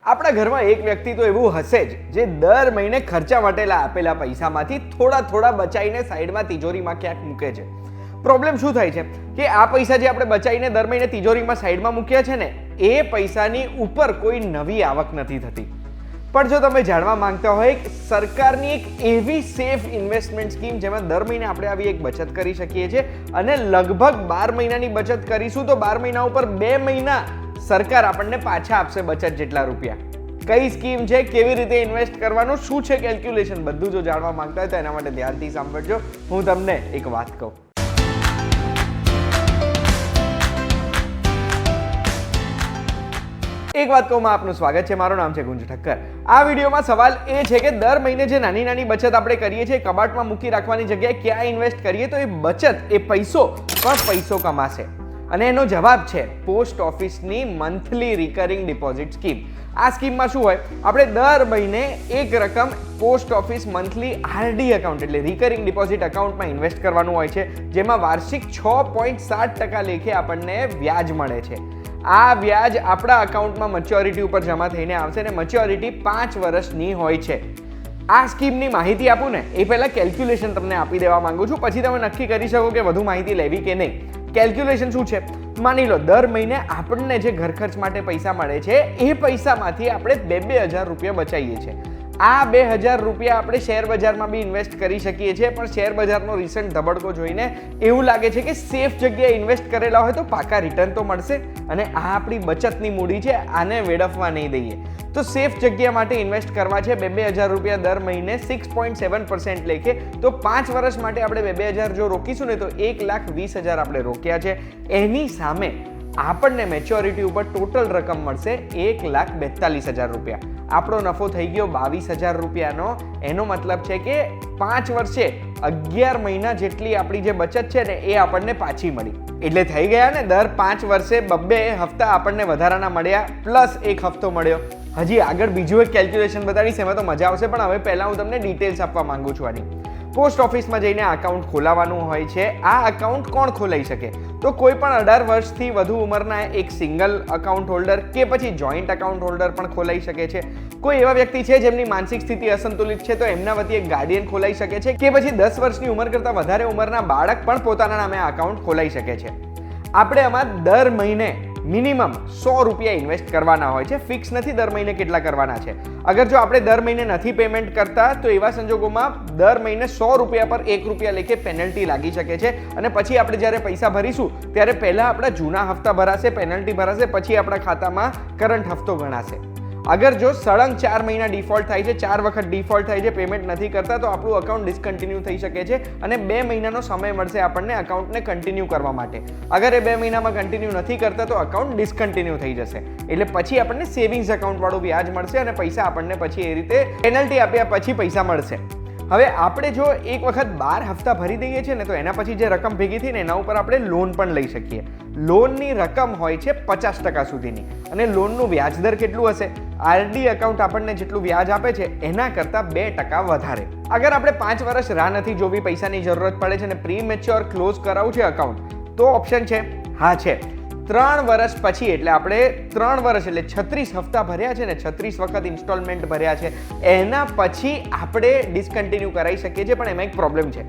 આપણા ઘરમાં એક વ્યક્તિ તો એવું હશે જ જે દર મહિને ખર્ચા માટેલા આપેલા પૈસામાંથી થોડા બચાવીને સાઈડમાં તિજોરીમાં ક્યાંક મૂકે છે. પ્રોબ્લેમ શું થાય છે કે આ પૈસા જે આપણે બચાવીને દર મહિને તિજોરીમાં સાઈડમાં મૂક્યા છે ને, એ પૈસાની ઉપર કોઈ નવી આવક નથી થતી. પણ જો તમે જાણવા માંગતા હોય કે સરકારની એક એવી સેફ ઇન્વેસ્ટમેન્ટ સ્કીમ જેમાં દર મહિને આપણે આવી એક બચત કરી શકીએ છીએ અને લગભગ 12 મહિનાની બચત કરીશું તો 12 મહિના ઉપર 2 મહિના સરકાર આપણને પાછા આપશે બચત જેટલા રૂપિયા. કઈ સ્કીમ છે, કેવી રીતે ઇન્વેસ્ટ કરવાનું, શું છે કેલ્ક્યુલેશન, બધું જો જાણવા માંગતા હોય તો એના માટે ધ્યાનથી સાંભળજો. હું તમને એક વાત કહું. એક વાત કહું, આપનું સ્વાગત છે. મારું નામ છે ગુંજ ઠક્કર. આ વિડીયોમાં સવાલ એ છે કે દર મહિને જે નાની બચત આપણે કરીએ છીએ કબાટમાં મૂકી રાખવાની જગ્યાએ ક્યાં ઇન્વેસ્ટ કરીએ તો એ બચત, એ પૈસો પણ પૈસો કમાશે. અને એનો જવાબ છે પોસ્ટ ઓફિસની મંથલી રિકરિંગ ડિપોઝિટ સ્કીમ. આ સ્કીમમાં શું હોય, આપણે દર મહિને એક રકમ post office monthly RD account એટલે રિકરિંગ ડિપોઝિટ એકાઉન્ટમાં ઇન્વેસ્ટ કરવાનું હોય છે, જેમાં વાર્ષિક 6.7% લેખે આપણને વ્યાજ મળે છે. આ વ્યાજ આપણા એકાઉન્ટમાં મેચ્યોરિટી ઉપર જમા થઈને આવશે અને મેચ્યોરિટી 5 વર્ષની હોય છે. આ સ્કીમની માહિતી આપું ને એ પહેલા કેલ્ક્યુલેશન તમને આપી દેવા માંગુ છું, પછી તમે નક્કી કરી શકો કે વધુ માહિતી લેવી કે નહીં. કેલ્ક્યુલેશન શું છે, માની લો દર મહિને આપણને જે ઘર ખર્ચ માટે પૈસા મળે છે એ પૈસામાંથી આપણે 2,000 રૂપિયા બચાવીએ છીએ. આ 2,000 રૂપિયા આપણે શેર બજારમાં બી ઇન્વેસ્ટ કરી શકીએ છીએ, પણ શેર બજારનો રિસન્ટ ધબડકો જોઈને એવું લાગે છે કે સેફ જગ્યાએ ઇન્વેસ્ટ કરેલા હોય તો પાકા રિટર્ન તો મળશે અને આ આપણી બચતની મૂડી છે, આને વેડફવા નહીં દઈએ. તો સેફ જગ્યા માટે ઇન્વેસ્ટ કરવા છે 2,000 રૂપિયા દર મહિને 6.7% લેખે. તો 5 વર્ષ માટે આપણે 2,000 જો રોકીશું ને તો 1,20,000 આપણે રોક્યા છે. એની સામે આપણને મેચ્યોરિટી ઉપર ટોટલ રકમ મળશે 1,42,000 રૂપિયા. આપણો નફો થઈ ગયો 22,000 રૂપિયાનો. એનો મતલબ છે કે 5 વર્ષે 11 મહિના જેટલી આપણી જે બચત છે ને એ આપણને પાછી મળી. એટલે થઈ ગયા ને દર 5 વર્ષે 2 હપ્તા આપણને વધારાના મળ્યા પ્લસ 1 હપ્તો મળ્યો. હજી આગળ બીજું એક કેલ્ક્યુલેશન બતાડીશ, એમાં તો મજા આવશે, પણ હવે પહેલા હું તમને ડિટેલ્સ આપવા માંગુ છું આની. પોસ્ટ ઓફિસમાં જઈને અકાઉન્ટ ખોલાવવાનું હોય છે. આ અકાઉન્ટ કોણ ખોલાવી શકે? તો કોઈ પણ 18 વર્ષથી વધુ ઉંમરના એક સિંગલ અકાઉન્ટ હોલ્ડર કે પછી જોઈન્ટ અકાઉન્ટ હોલ્ડર પણ ખોલાવી શકે છે. કોઈ એવા વ્યક્તિ છે જેમની માનસિક સ્થિતિ અસંતુલિત છે તો એમના વતી એક ગાર્ડિયન ખોલાવી શકે છે, કે પછી 10 વર્ષની ઉંમર કરતાં વધારે ઉંમરના બાળક પણ પોતાના નામે અકાઉન્ટ ખોલાવી શકે છે. આપણે આમાં દર મહિને મિનિમમ 100 રૂપિયા ઇન્વેસ્ટ કરવાના હોય છે. ફિક્સ નથી દર મહિને કેટલા કરવાના છે. અગર જો આપણે દર મહિને નથી પેમેન્ટ કરતા તો એવા સંજોગોમાં દર મહિને 100 રૂપિયા પર 1 રૂપિયા લેખે પેનલ્ટી લાગી શકે છે અને પછી આપણે જ્યારે પૈસા ભરીશું ત્યારે પહેલા આપણા જૂના હપ્તા ભરાશે, પેનલ્ટી ભરાશે, પછી આપણા ખાતામાં કરંટ હપ્તો ગણાશે. અગર જો સળંગ 4 મહિના ડિફોલ્ટ થાય છે, 4 વખત ડિફોલ્ટ થાય છે, પેમેન્ટ નથી કરતા તો આપણું અકાઉન્ટ ડિસકન્ટિન્યુ થઈ શકે છે અને 2 મહિનાનો સમય મળશે આપણને અકાઉન્ટને કન્ટિન્યુ કરવા માટે. અગર એ 2 મહિનામાં કન્ટિન્યુ નથી કરતા તો અકાઉન્ટ ડિસકન્ટિન્યુ થઈ જશે. એટલે પછી આપણને સેવિંગ્સ અકાઉન્ટ વાળું વ્યાજ મળશે અને પૈસા આપણને પછી એ રીતે પેનલ્ટી આપ્યા પછી પૈસા મળશે. હવે આપણે જો એક વખત 12 હપ્તા ભરી દઈએ છીએ ને તો એના પછી જે રકમ ભેગી થઈ ને એના ઉપર આપણે લોન પણ લઈ શકીએ. લોનની રકમ હોય છે 50% સુધીની અને લોનનું વ્યાજ દર કેટલું હશે? આરડી એકાઉન્ટ આપણને જેટલું વ્યાજ આપે છે એના કરતાં 2% વધારે. અગર આપણે 5 વર્ષ રાહ નથી જોવી, પૈસાની જરૂરત પડે છે અને પ્રી મેચ્યોર ક્લોઝ કરાવવું છે અકાઉન્ટ, તો ઓપ્શન છે, હા છે. 3 વર્ષ પછી એટલે આપણે 3 વર્ષ એટલે 36 હપ્તા ભર્યા છે ને, 36 વખત ઇન્સ્ટોલમેન્ટ ભર્યા છે, એના પછી આપણે ડિસકન્ટિન્યુ કરાવી શકીએ છીએ. પણ એમાં એક પ્રોબ્લેમ છે,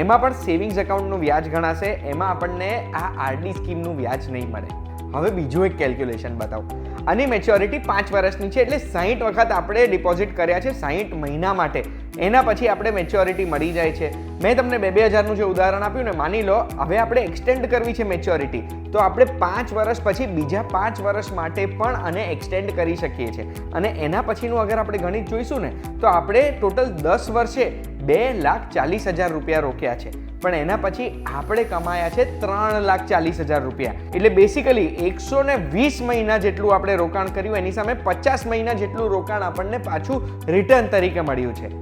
એમાં પણ સેવિંગ્સ એકાઉન્ટનું વ્યાજ ગણાશે, એમાં આપણને આ આરડી સ્કીમનું વ્યાજ નહીં મળે. હવે બીજું એક કેલ્ક્યુલેશન બતાવું. આની મેચ્યોરિટી 5 વર્ષની છે એટલે 60 વખત આપણે ડિપોઝિટ કર્યા છે 60 મહિના માટે. એના પછી આપણે મેચ્યોરિટી મળી જાય છે. મેં તમને 2,000નું જે ઉદાહરણ આપ્યું ને, માની લો હવે આપણે એક્સટેન્ડ કરવી છે મેચ્યોરિટી, તો આપણે 5 વર્ષ પછી બીજા 5 વર્ષ માટે પણ આને એક્સટેન્ડ કરી શકીએ છીએ. અને એના પછીનું અગર આપણે ગણિત જોઈશું ને તો આપણે ટોટલ 10 વર્ષે 2,40,000 રૂપિયા રોક્યા છે, પણ એના પછી આપણે કમાયા છે 3,40,000 રૂપિયા. એટલે બેસિકલી 120 મહિના જેટલું આપણે રોકાણ કર્યું એની સામે 50 મહિના જેટલું રોકાણ આપણને પાછું રિટર્ન તરીકે મળ્યું છે.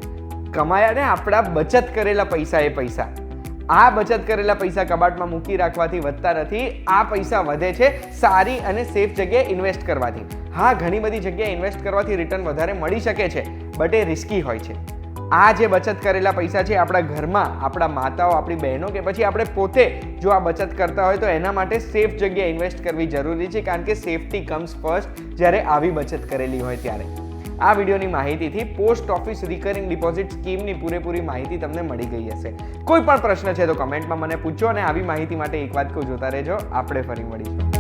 કમાયા ને આપણા બચત કરેલા પૈસા એ પૈસા. આ બચત કરેલા પૈસા કબાટમાં મૂકી રાખવાથી વધતા નથી, આ પૈસા વધે છે સારી અને સેફ જગ્યાએ ઇન્વેસ્ટ કરવાથી. હા, ઘણી બધી જગ્યાએ ઇન્વેસ્ટ કરવાથી રિટર્ન વધારે મળી શકે છે, બટ એ રિસ્કી હોય છે. આ જે બચત કરેલા પૈસા છે આપણા ઘરમાં આપણા માતાઓ, આપણી બહેનો કે પછી આપણે પોતે જો આ બચત કરતા હોય તો એના માટે સેફ જગ્યાએ ઇન્વેસ્ટ કરવી જરૂરી છે, કારણ કે સેફટી કમ્સ ફર્સ્ટ જ્યારે આવી બચત કરેલી હોય ત્યારે. આ વિડીયોની માહિતીથી પોસ્ટ ઓફિસ રિકરિંગ ડિપોઝિટ સ્કીમની પૂરેપૂરી માહિતી તમને મળી ગઈ હશે. કોઈ પણ પ્રશ્ન છે તો કમેન્ટમાં મને પૂછો, અને આવી માહિતી માટે એક વાત કહું, જોતા રહેજો, આપણે ફરી મળીશું.